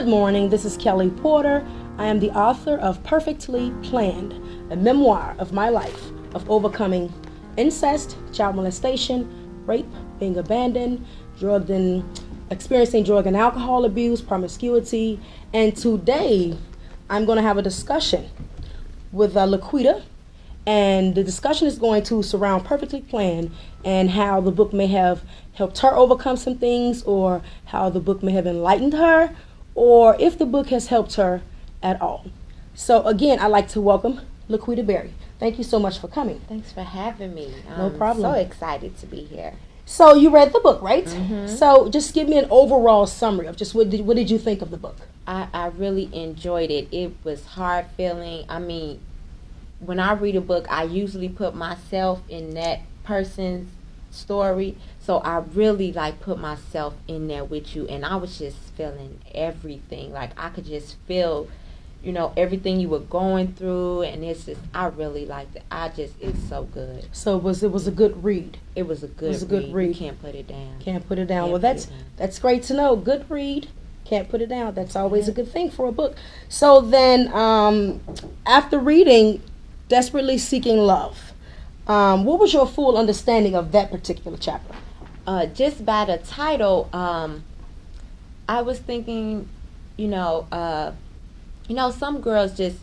Good morning, this is Kelly Porter. I am the author of Perfectly Planned, a memoir of my life of overcoming incest, child molestation, rape, being abandoned, experiencing drug and alcohol abuse, promiscuity, and today I'm going to have a discussion with Laquita, and the discussion is going to surround Perfectly Planned and how the book may have helped her overcome some things, or how the book may have enlightened her, or if the book has helped her at all. So again, I'd like to welcome Laquita Berry. Thank you so much for coming. Thanks for having me. No problem. So excited to be here. So you read the book, right? Mm-hmm. So just give me an overall summary of just what did you think of the book? I really enjoyed it. It was hard feeling. I mean, when I read a book, I usually put myself in that person's story. So I really put myself in there with you, and I was just feeling everything. Like I could just feel, everything you were going through, and it's just, I really liked it. It's so good. So it was a good read. It was a good read. You can't put it down. Can't put it down. Well, that's great to know. Good read. Can't put it down. That's always a good thing for a book. So then, after reading Desperately Seeking Love, what was your full understanding of that particular chapter? Just by the title, I was thinking, some girls just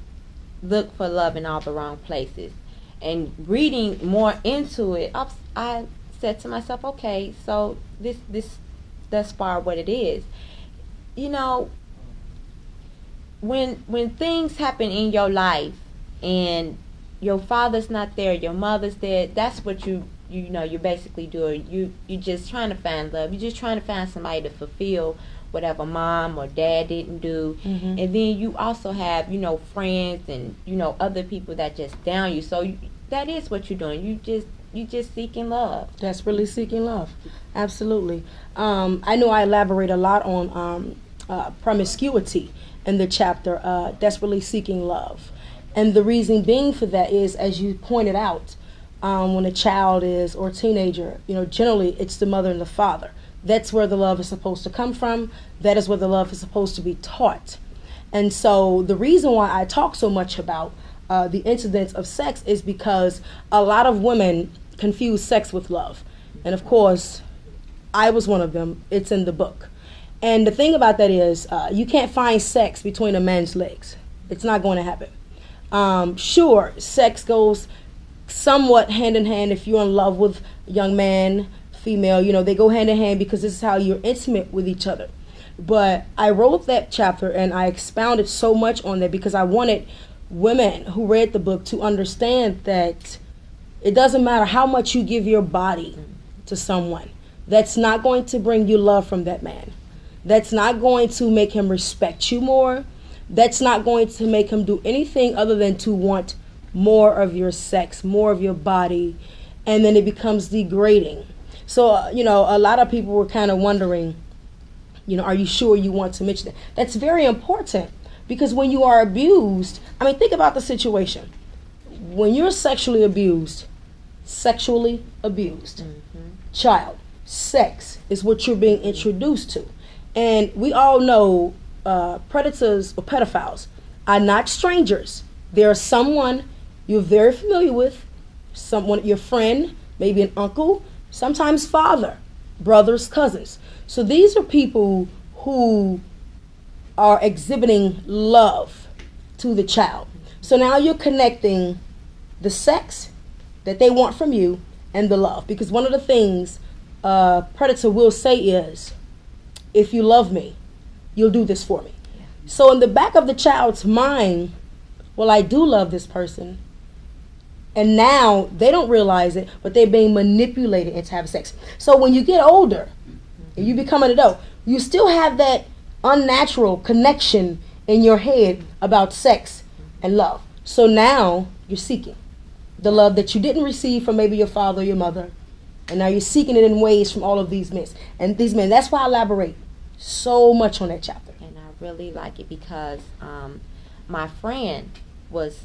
look for love in all the wrong places. And reading more into it, I said to myself, okay, so that's far what it is. When things happen in your life and your father's not there, your mother's dead, that's what you're basically doing. You're just trying to find love. You're just trying to find somebody to fulfill whatever mom or dad didn't do. Mm-hmm. And then you also have, friends and, other people that just down you. So that is what you're doing. You just seeking love. Desperately seeking love. Absolutely. I know I elaborate a lot on promiscuity in the chapter, Desperately Seeking Love. And the reason being for that is, as you pointed out, when a child is, or a teenager, generally it's the mother and the father. That's where the love is supposed to come from. That is where the love is supposed to be taught. And so the reason why I talk so much about the incidents of sex is because a lot of women confuse sex with love. And of course, I was one of them. It's in the book. And the thing about that is, you can't find sex between a man's legs. It's not going to happen. Sure, sex goes somewhat hand in hand if you're in love with a young man, female, they go hand in hand because this is how you're intimate with each other. But I wrote that chapter and I expounded so much on that because I wanted women who read the book to understand that it doesn't matter how much you give your body to someone. That's not going to bring you love from that man. That's not going to make him respect you more. That's not going to make him do anything other than to want more of your sex, more of your body, and then it becomes degrading. So, a lot of people were kind of wondering, are you sure you want to mention that? That's very important because when you are abused, think about the situation. When you're sexually abused, mm-hmm. Child, sex is what you're being introduced to. And we all know predators or pedophiles are not strangers. They're someone you're very familiar with, someone, your friend, maybe an uncle, sometimes father, brothers, cousins. So these are people who are exhibiting love to the child. So now you're connecting the sex that they want from you and the love. Because one of the things a predator will say is, if you love me, you'll do this for me. Yeah. So in the back of the child's mind, well, I do love this person. And now they don't realize it, but they're being manipulated into having sex. So when you get older and you become an adult, you still have that unnatural connection in your head about sex and love. So now you're seeking the love that you didn't receive from maybe your father or your mother. And now you're seeking it in ways from all of these men. And these men, that's why I elaborate so much on that chapter. And I really like it because my friend was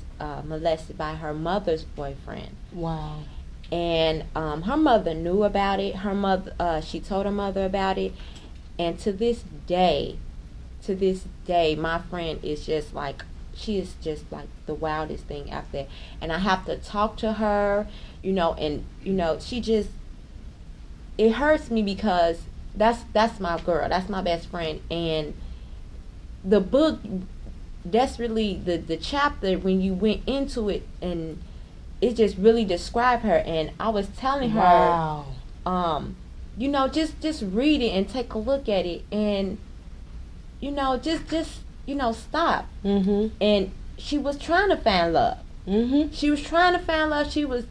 molested by her mother's boyfriend. Wow. And her mother knew about it. She told her mother about it. And to this day, to this day, my friend is just like, she is just like the wildest thing out there. And I have to talk to her, and she just, it hurts me because that's my girl, that's my best friend. And the book, that's really the chapter when you went into it, and it just really described her. And I was telling her, wow, just read it and take a look at it, and just stop. Mm-hmm. And she was trying to find love. Mm-hmm. She was trying to find love. She was,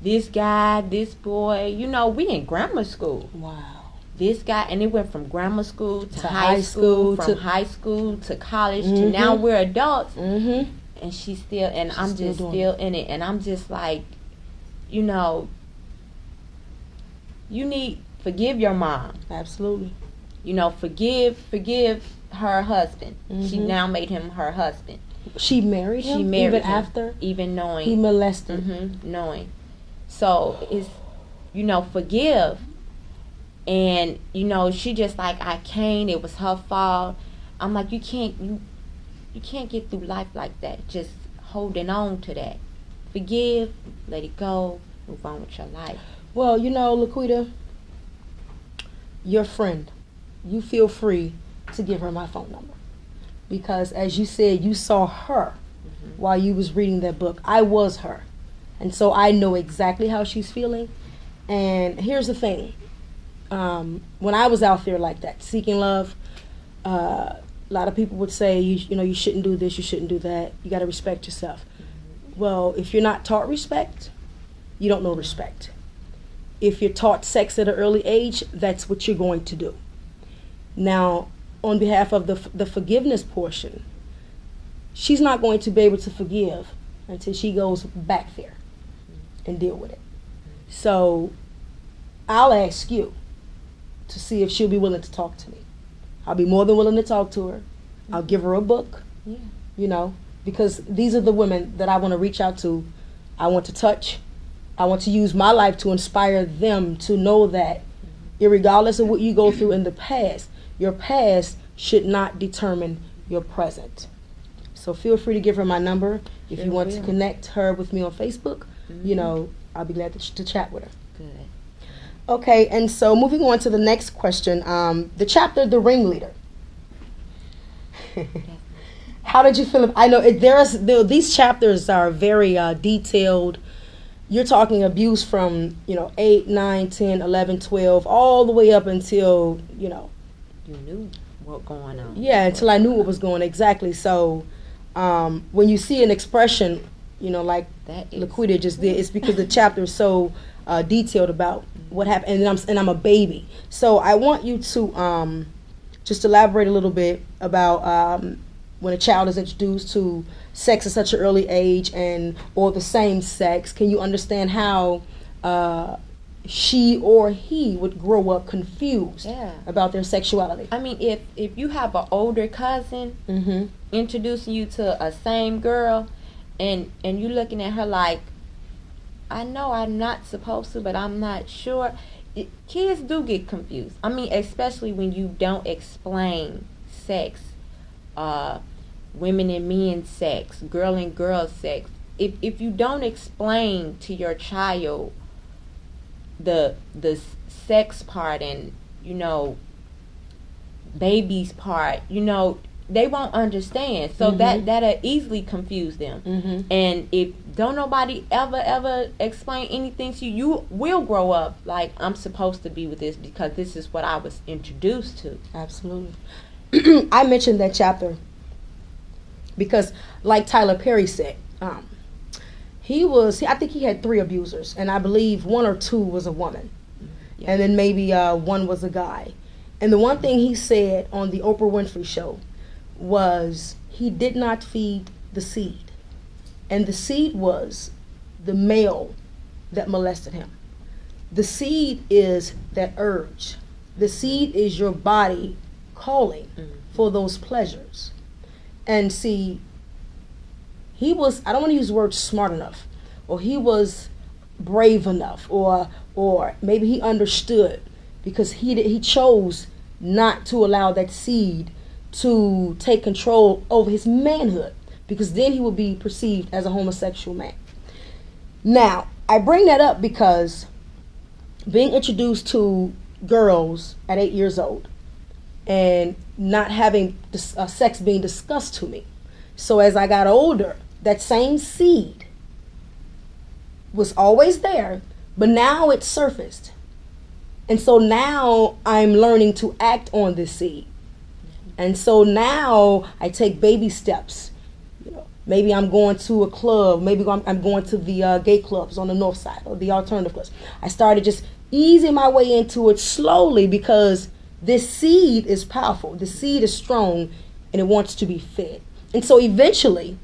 this guy, this boy, we in grammar school. Wow. This guy, and it went from grammar school to high school, from high school to college, to now we're adults. Mm-hmm. And she's still, and I'm just still in it. And I'm just like, you need, forgive your mom. Absolutely. Forgive her husband. Mm-hmm. She now made him her husband. She married him? She married even him, after? even knowing. He molested. Mm-hmm, knowing. So it's, forgive. And, she just like, I can't, it was her fault. I'm like, you can't get through life like that, just holding on to that. Forgive, let it go, move on with your life. Well, Laquita, your friend, you feel free to give her my phone number. Because as you said, you saw her while you was reading that book. I was her. And so I know exactly how she's feeling. And here's the thing. When I was out there like that, seeking love, a lot of people would say, you shouldn't do this, you shouldn't do that. You got to respect yourself. Well, if you're not taught respect, you don't know respect. If you're taught sex at an early age, that's what you're going to do. Now, on behalf of the forgiveness portion, she's not going to be able to forgive until she goes back there and deal with it. So I'll ask you to see if she'll be willing to talk to me. I'll be more than willing to talk to her. I'll give her a book, because these are the women that I want to reach out to. I want to touch. I want to use my life to inspire them to know that irregardless of what you go through in the past, your past should not determine your present. So feel free to give her my number. If you want to connect her with me on Facebook, I'll be glad to chat with her. Good. Okay, and so moving on to the next question, the chapter, The Ringleader. How did you feel? I know these chapters are very detailed. You're talking abuse from, 8, 9, 10, 11, 12, all the way up until, You knew what going on. Yeah, until I knew what was going on. Exactly. So when you see an expression, like Laquita just did, it's because the chapter is so detailed about what happened, and I'm a baby. So I want you to just elaborate a little bit about when a child is introduced to sex at such an early age or the same sex. Can you understand how she or he would grow up confused about their sexuality? I mean, if you have an older cousin introducing you to a same girl, and you looking at her like, I know I'm not supposed to, but I'm not sure. Kids do get confused. I mean, especially when you don't explain sex, women and men sex, girl and girl sex. If you don't explain to your child the sex part and baby's part, they won't understand. So that'll easily confuse them. And if don't nobody ever explain anything to you, you will grow up like, I'm supposed to be with this because this is what I was introduced to. Absolutely. I mentioned that chapter because, like Tyler Perry said, I think he had 3 abusers, and I believe 1 or 2 was a woman, and then maybe 1 was a guy. And the one thing he said on the Oprah Winfrey Show was he did not feed the seed. And the seed was the male that molested him. The seed is that urge. The seed is your body calling for those pleasures. And see, he was, I don't want to use the word smart enough, or he was brave enough, or maybe he understood, because he chose not to allow that seed to take control over his manhood, because then he would be perceived as a homosexual man. Now, I bring that up because being introduced to girls at 8 years old and not having sex being discussed to me. So as I got older, that same seed was always there, but now it surfaced. And so now I'm learning to act on this seed. And so now I take baby steps. Maybe I'm going to a club. Maybe I'm going to the gay clubs on the north side or the alternative clubs. I started just easing my way into it slowly because this seed is powerful. The seed is strong and it wants to be fed. And so eventually,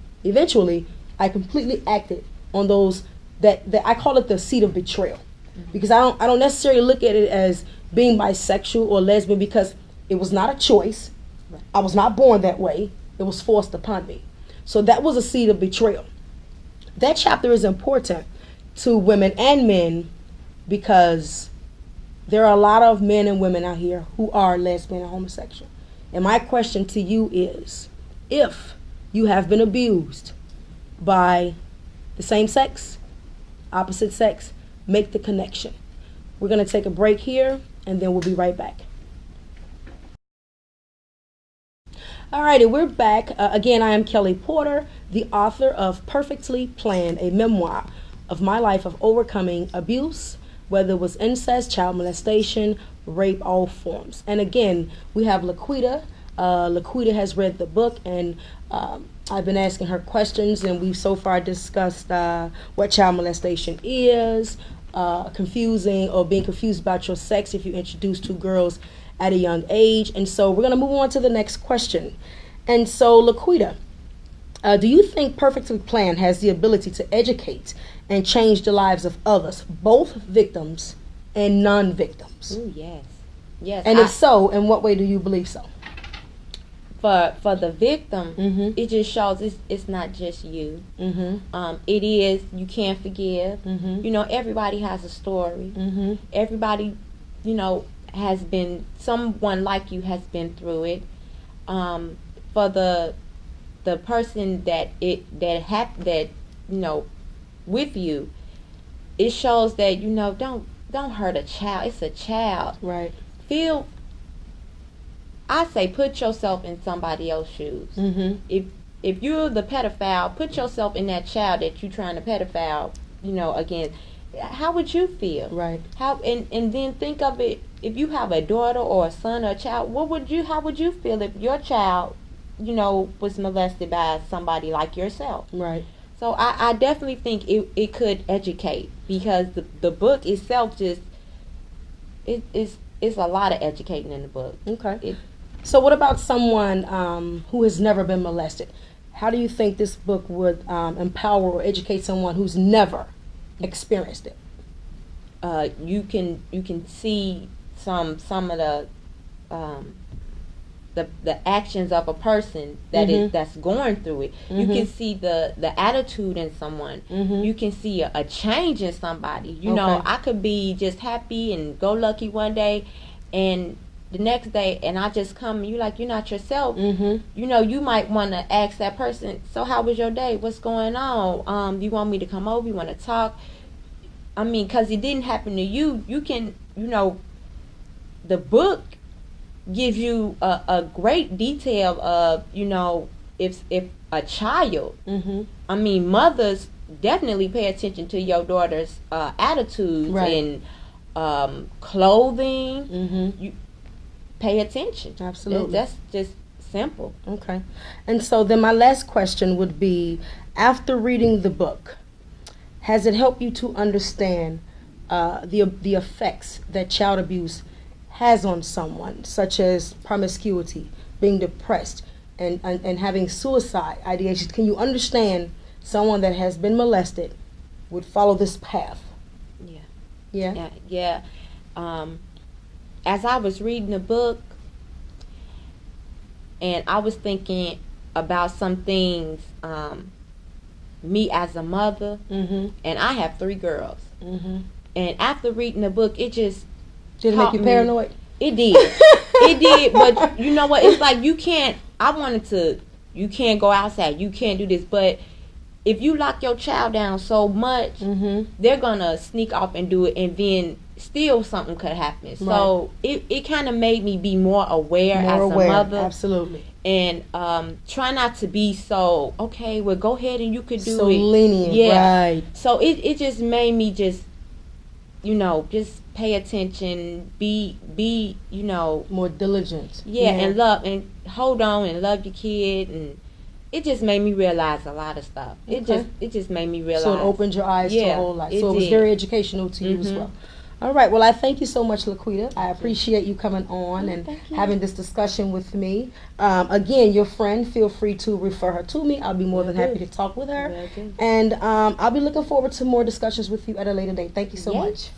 I completely acted on those that I call it the seed of betrayal. Because I don't necessarily look at it as being bisexual or lesbian, because it was not a choice. I was not born that way. It was forced upon me. So that was a seed of betrayal. That chapter is important to women and men because there are a lot of men and women out here who are lesbian and homosexual. And my question to you is, if you have been abused by the same sex, opposite sex, make the connection. We're going to take a break here, and then we'll be right back. Alrighty, we're back. Again, I am Kelly Porter, the author of Perfectly Planned, a memoir of my life of overcoming abuse, whether it was incest, child molestation, rape, all forms. And again, we have Laquita. Laquita has read the book, and I've been asking her questions, and we've so far discussed what child molestation is, confusing or being confused about your sex if you introduce two girls at a young age. And so we're going to move on to the next question. And so, Laquita, do you think Perfectly Planned has the ability to educate and change the lives of others, both victims and non-victims? Ooh, yes. Yes. And if so, in what way do you believe so? For the victim, it just shows it's not just you. It is, you can't forgive. Everybody has a story. Everybody, has been, someone like you has been through it. For the person that with you, it shows that don't hurt a child. It's a child. Right. I say put yourself in somebody else's shoes. If you're the pedophile, put yourself in that child that you're trying to pedophile, again. How would you feel? Right. And then think of it, if you have a daughter or a son or a child, how would you feel if your child, was molested by somebody like yourself? Right. So I definitely think it could educate, because the book itself just it's a lot of educating in the book. Okay. So what about someone who has never been molested? How do you think this book would empower or educate someone who's never experienced it? You can see some of the actions of a person that's going through it. You can see the attitude in someone. You can see a change in somebody. I could be just happy and go lucky one day, and the next day, and I just come and you're not yourself. You might want to ask that person, so how was your day? What's going on? You want me to come over? You want to talk? I mean, because it didn't happen to you. You can, the book gives you a great detail of, if a child, I mean, mothers definitely pay attention to your daughter's attitudes, right, and clothing. You pay attention. Absolutely. That's just simple. Okay. And so then my last question would be, after reading the book, has it helped you to understand the effects that child abuse has on someone, such as promiscuity, being depressed, and having suicide ideations? Can you understand someone that has been molested would follow this path? Yeah. As I was reading the book, and I was thinking about some things, me as a mother, and I have 3 girls, and after reading the book, it just did it make you paranoid? It did. it did. But you know what? It's like you can't. I wanted to. You can't go outside. You can't do this. But if you lock your child down so much, they're gonna sneak off and do it, and then still something could happen. Right. So it kind of made me be more aware as a mother. Absolutely. And try not to be so, okay, well, go ahead and you could do so it. Lenient. Yeah. Right. So it just made me just, just pay attention, be more diligent. Yeah, and love, and hold on and love your kid, and it just made me realize a lot of stuff. Okay. It just made me realize. So it opened your eyes to a whole lot. So it was very educational to you as well. All right. Well, I thank you so much, Laquita. I appreciate you coming on and having this discussion with me. Again, your friend, feel free to refer her to me. I'll be more than happy to talk with her. And I'll be looking forward to more discussions with you at a later date. Thank you so much.